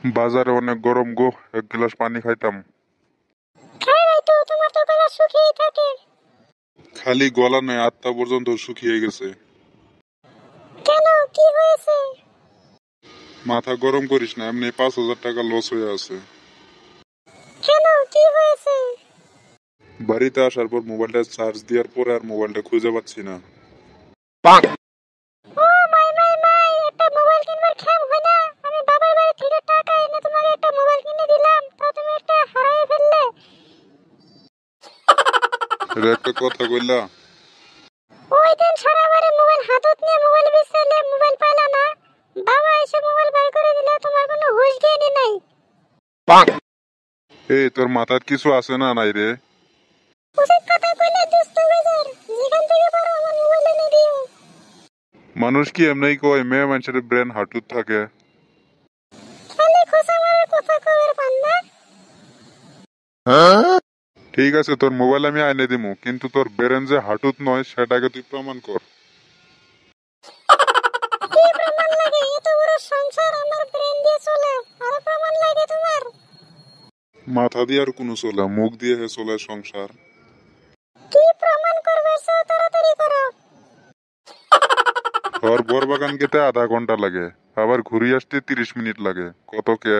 বাজারে অনেক গরম গো, এক গ্লাস পানি খাইতাম। খাই নাই তো, তোমার তো গলা শুকিয়েই থাকে। খালি গলা নয়, আত্মা পর্যন্ত শুকিয়ে গেছে। কেন, কি হয়েছে? মাথা গরম করিস না, এমনি 5,000 টাকা লস হয়ে আছে। কেন, কি হয়েছে? বাড়িতে আসার পর মোবাইলটা চার্জ দেওয়ার পরে আর মোবাইলটা খুঁজে পাচ্ছি না। ও মাই মাই মাই, একটা মোবাইল কিনবার খেম হয় না? আমি বাবার বাড়ি থেকে টাকা এনে তোমাকে একটা মোবাইল কিনে দিলাম, তা তুমি একটা হারাই ফেললে। এটা একটা কথা কইলা? ওই দিন সারা বাড়ি মোবাইল হাতত নিয়ে মোবাইল বেচলে, মোবাইল পাইলা না। বাবা এসে মোবাইল বের করে দিলে, তোমার কোনো হুঁশ জ্ঞানই নাই। এই তোর মাথার কিছু আছে না নাই রে? উচিত কথা কইলে দুষ্ট বেজার, যেখান থেকে পারো আমার মোবাইল এনে দিও। মানুষ কি এমনি কয় মেয়ে মানুষের ব্রেন হাঁটুত থাকে? খালি খোঁচা মারার কথা কবের পান্না। ঠিক আছে, তোর মোবাইল আমি আইনে দিমু, কিন্তু তোর ব্রেন যে হাঁটুত নয় সেটাকে তুই প্রমাণ কর। কি প্রমাণ লাগে? এত বড় সংসার আমার ব্রেন দিয়ে চলে, আরো প্রমাণ লাগে তোমার? মাথা দিয়ে আর কোনো চলে, মুখ দিয়ে হে চলে সংসার। কি প্রমাণ করবে চাও, তাড়াতাড়ি করো। ওর বর বাগান গেতে আধা ঘন্টা লাগে, আবার ঘুরে আসতে 30 মিনিট লাগে, কত কে?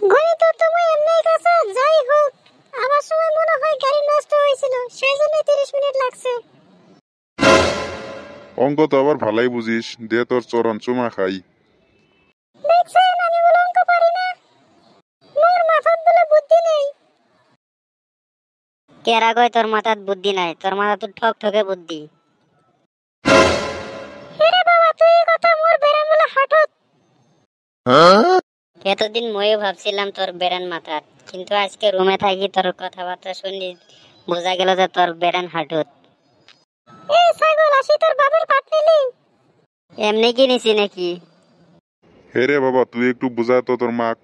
ঘড়ি তো তুমি এমনি কাছে, যাই হোক আমার সময় মনে হয় গাড়ি নষ্ট হয়েছিল, সেই জন্য 30 মিনিট লাগছে। অঙ্ক তো আবার ভালাই বুঝিস, দে তোর চরণ চুমা খাই। দেখছেন আমি বলে অঙ্ক পারি না? মোর মাথাত বলে বুদ্ধি নেই। কেরা কয় তোর মাথাত বুদ্ধি নাই? তোর মাথা তো ঠক ঠকে বুদ্ধি। হেরে বাবা, তুই এই কথা, মোর বেরান বলে হাঁটত। এতদিন ময়ও ভাবছিলাম তোর বেরেন মাথাত, কিন্তু আজকে রুমে থাকি তোর কথাবার্তা শুনি বোঝা গেল যে তোর বেরেন হাঁটুত। এই ছাগল, আসি তোর বাবার পাট নিলি? এমনি কি নিছি নাকি? হে রে বাবা, তুই একটু বুঝা তো তোর মাক।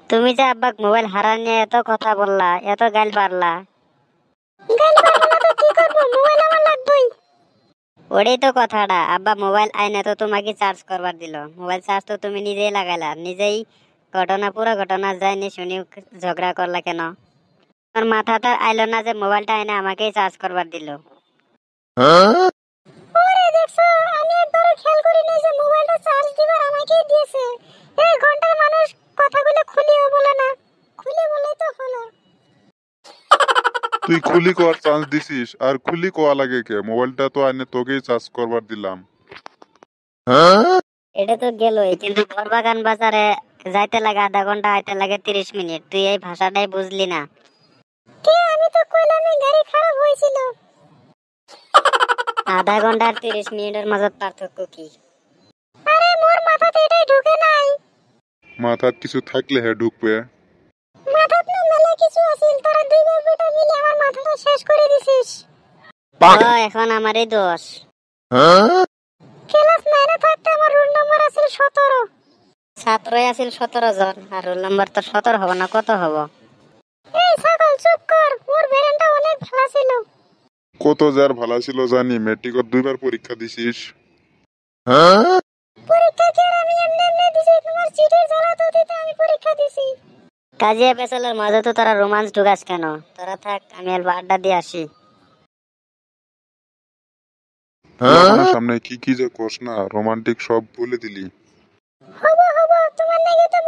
তুমি যে আব্বাক মোবাইল হারা নিয়ে এত কথা বললা, এত গাল পারলা। গাল পারবো না তো কি করবো, মোবাইল আমার লাগবেই। ওটাই তো কথাটা, আব্বা মোবাইল আইনে তো তোমাকে চার্জ করবার দিল, মোবাইল চার্জ তো তুমি নিজেই লাগাইলা, নিজেই পুরো ঘটনা যায়নি শুনি ঝগড়া করলা কেন? তোমার মাথা তার আইলো না যে মোবাইলটা আইনে আমাকেই চার্জ করবার দিল? ওরে দেখছো, আমি একবারও খেয়াল করি নাই যে মোবাইলটা চার্জ দিবার আমাকেই দিয়েছে। এই ঘন্টার মানুষ কথাগুলো খুলিও বলে না, খুলে বলে তো হলো। তুই খুলি কর চান্স দিছিস, আর খুলি কোয়া লাগে কে? মোবাইলটা তো আইনে তোকেই চার্জ করবার দিলাম। এটা তো গেলই, কিন্তু বরবাগান বাজারে যাইতে লাগে আধা ঘন্টা, আইতে লাগে 30 মিনিট, তুই এই ভাষাটাই বুঝলি না? কে, আমি তো কইলামই গাড়ি খারাপ হয়েছিল। আধা ঘন্টা আর 30 মিনিটের মাঝে পার্থক্য কি? আরে মোর মাথাতে এটাই ঢুকে নাই। মাথার কিছু থাকলে হে ঢুকবে। মাথাত না মেলা কিছু আছিল, তোরা দুই বাপ বেটা মিলে আমার মাথাটা শেষ করে দিছিস। ও, এখন আমারই দোষ? ক্লাস 9 থাকতে আমার রোল নাম্বার আছিল 17। ছাত্রই আছিল 17 জন, আর রোল নাম্বার তো 17 হবো না, কত হবো? এই ছাগল চুপ কর, মোর ব্রেনটা অনেক ভালো ছিল। কত যার ভালো ছিল জানি, মেট্রিকত 2বার পরীক্ষা দিছিস। পরীক্ষা কি আর আমি এমনি এমনি দিছি? তোমার চিঠির জ্বালা তো দিতে আমি পরীক্ষা দিছি। কাজিয়া পেছালের মাঝে তো তোরা রোমান্স ঢুকাস কেন? তোরা থাক, আমি অল্প আড্ডা দিয়ে আসি। লোকজনের সামনে কি কি যে কোস না, রোমান্টিক সব বলে দিলি। হবো হবো, তোমার নাকি তো